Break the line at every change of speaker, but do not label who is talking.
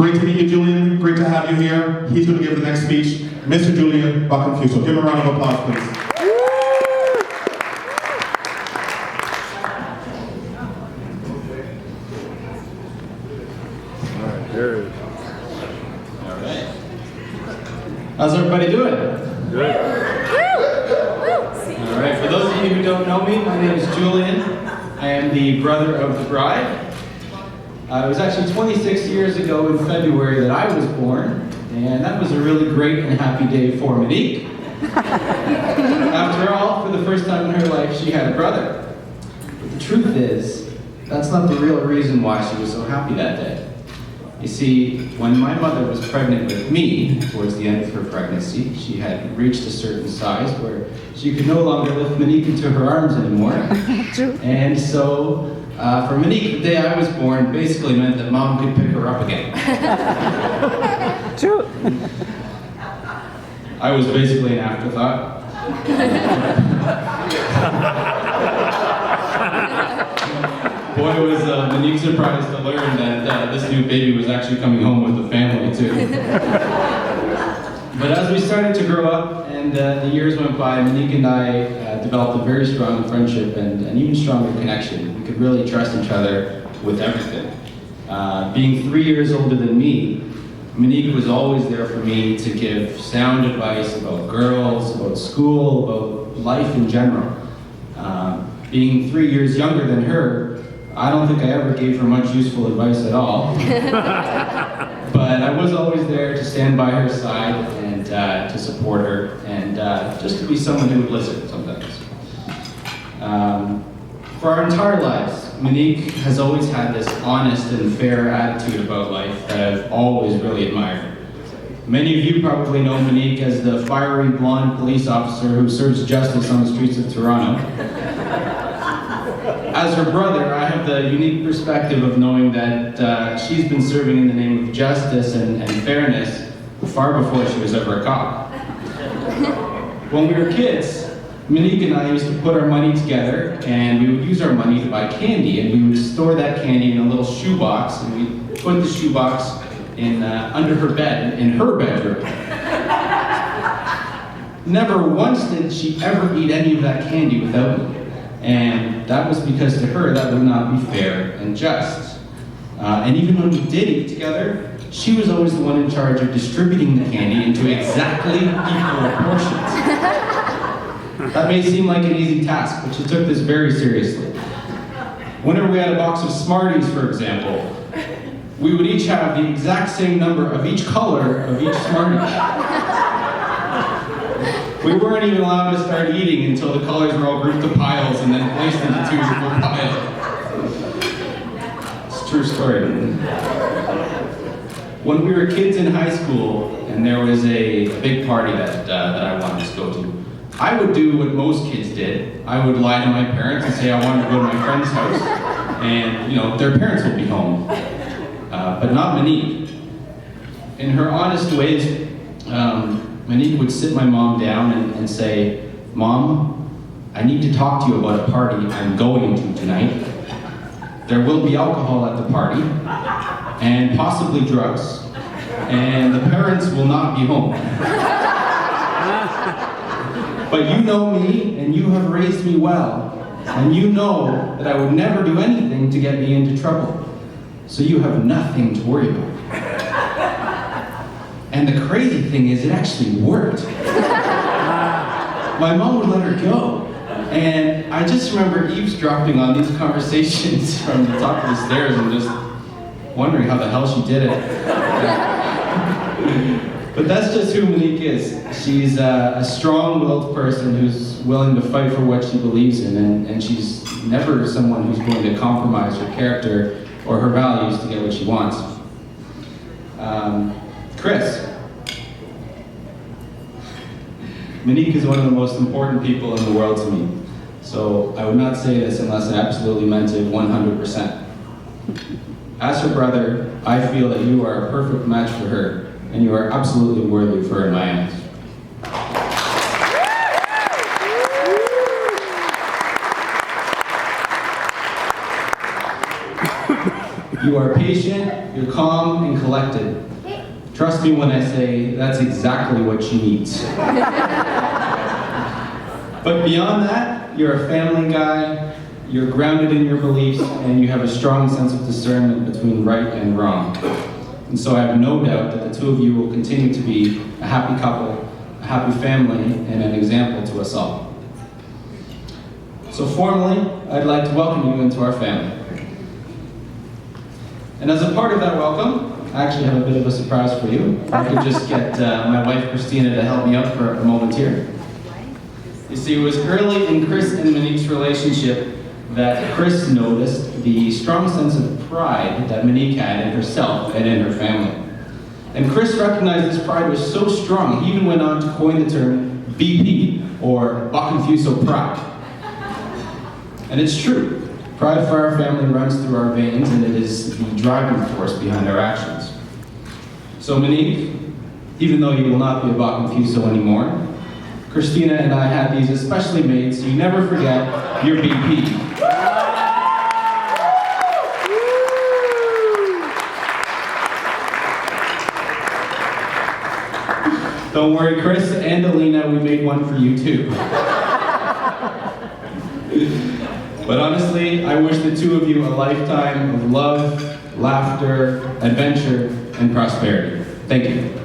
Great to meet you, Julian. Great to have you here. He's going to give the next speech, Mr. Julian Buckinfuso. Give him a round of applause, please.
How's everybody doing?
Good.
All right, for those of you who don't know me, my name is Julian. I am the brother of the bride. It was actually 26 years ago in February that I was born, and that was a really great and happy day for Monique. After all, for the first time in her life, she had a brother. But the truth is, that's not the real reason why she was so happy that day. You see, when my mother was pregnant with me, towards the end of her pregnancy, she had reached a certain size where she could no longer lift Monique into her arms anymore. And so, for Monique, the day I was born basically meant that Mom could pick her up again.
True.
I was basically an afterthought. Boy, was Monique surprised to learn that this new baby was actually coming home with the family, too. But as we started to grow up and the years went by, Monique and I developed a very strong friendship and an even stronger connection. We could really trust each other with everything. Being 3 years older than me, Monique was always there for me to give sound advice about girls, about school, about life in general. Being 3 years younger than her, I don't think I ever gave her much useful advice at all. But I was always there to stand by her side and to support her and just to be someone who would listen sometimes. For our entire lives, Monique has always had this honest and fair attitude about life that I've always really admired. Many of you probably know Monique as the fiery blonde police officer who serves justice on the streets of Toronto. As her brother, I have the unique perspective of knowing that she's been serving in the name of justice and fairness far before she was ever a cop. When we were kids, Monique and I used to put our money together and we would use our money to buy candy, and we would store that candy in a little shoebox, and we'd put the shoebox in under her bed, in her bedroom. Never once did she ever eat any of that candy without me. And that was because to her, that would not be fair and just. And even when we did eat together, she was always the one in charge of distributing the candy into exactly equal portions. That may seem like an easy task, but she took this very seriously. Whenever we had a box of Smarties, for example, we would each have the exact same number of each color of each Smartie. We weren't even allowed to start eating until the colors were all grouped to piles and then placed into two equal piles. It's a true story. When we were kids in high school and there was a big party that I wanted to go to, I would do what most kids did. I would lie to my parents and say I wanted to go to my friend's house, and their parents would be home, but not Monique. In her honest ways, Monique would sit my mom down and say, "Mom, I need to talk to you about a party I'm going to tonight. There will be alcohol at the party, and possibly drugs, and the parents will not be home. But you know me, and you have raised me well, and you know that I would never do anything to get me into trouble. So you have nothing to worry about." And the crazy thing is, it actually worked. My mom would let her go. And I just remember eavesdropping on these conversations from the top of the stairs and just wondering how the hell she did it. But that's just who Monique is. She's a strong-willed person who's willing to fight for what she believes in, and she's never someone who's going to compromise her character or her values to get what she wants. Chris. Monique is one of the most important people in the world to me. So I would not say this unless I absolutely meant it 100%. As her brother, I feel that you are a perfect match for her, and you are absolutely worthy of her in my eyes. You are patient, you're calm and collected. Trust me when I say that's exactly what she needs. But beyond that, you're a family guy, you're grounded in your beliefs, and you have a strong sense of discernment between right and wrong. And so I have no doubt that the two of you will continue to be a happy couple, a happy family, and an example to us all. So formally, I'd like to welcome you into our family. And as a part of that welcome, I actually have a bit of a surprise for you. If I could just get my wife Christina to help me out for a moment here. You see, it was early in Chris and Monique's relationship that Chris noticed the strong sense of pride that Monique had in herself and in her family. And Chris recognized this pride was so strong, he even went on to coin the term BP, or Bacconfuso pride. And it's true. Pride for our family runs through our veins, and it is the driving force behind our actions. So Monique, even though you will not be a Bacconfuso anymore, Christina and I had these especially made so you never forget your BP. Don't worry, Chris and Alina, we made one for you too. But honestly, I wish the two of you a lifetime of love, laughter, adventure, and prosperity. Thank you.